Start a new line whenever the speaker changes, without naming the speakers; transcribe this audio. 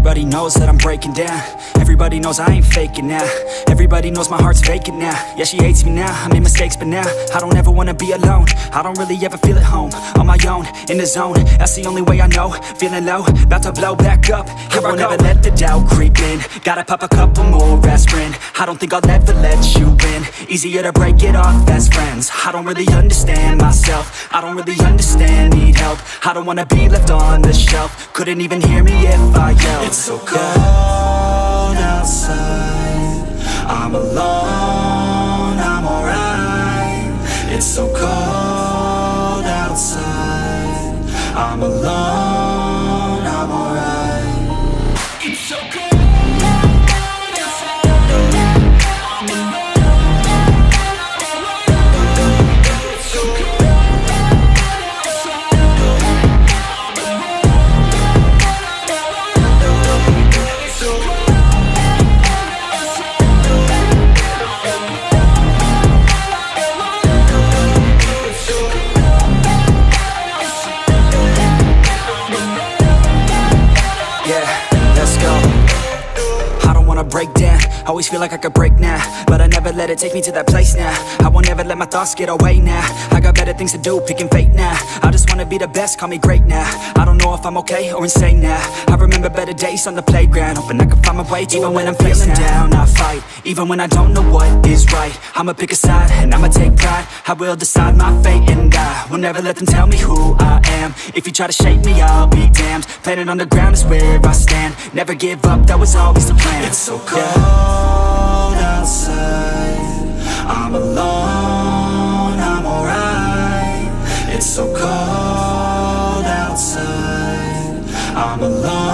Everybody knows that I'm breaking down. Everybody knows I ain't faking now. Everybody knows my heart's vacant now. Yeah, she hates me now, I made mistakes but now I don't ever wanna be alone. I don't really ever feel at home. On my own, in the zone, that's the only way I know. Feeling low, about to blow back up. I won't ever let the doubt creep in. Gotta pop a couple more aspirin. I don't think I'll ever let you in. Easier to break it off best friends. I don't really understand myself. I don't really understand, need help. I don't wanna be left on the shelf. Couldn't even hear me if I yelled. It's so cold outside, I'm alone, I'm alright. It's so cold outside, I'm alone, I'm alright. It's so cold. Break down, always feel like I could break now, but I never let it take me to that place now. I won't ever let my thoughts get away now. I got better things to do, picking fate now. I just wanna be the best, call me great now. I don't know if I'm okay or insane now. I remember better days on the playground, hoping I can find my way. Even when I'm feeling down, I fight. Even when I don't know what is right, I'ma pick a side and I'ma take pride. I will decide my fate and I will never let them tell me who I am. If you try to shake me, I'll be damned. Planet on the ground is where I stand. Never give up, that was always the plan. It's so cold outside, I'm alone, I'm alright. It's so cold outside, I'm alone.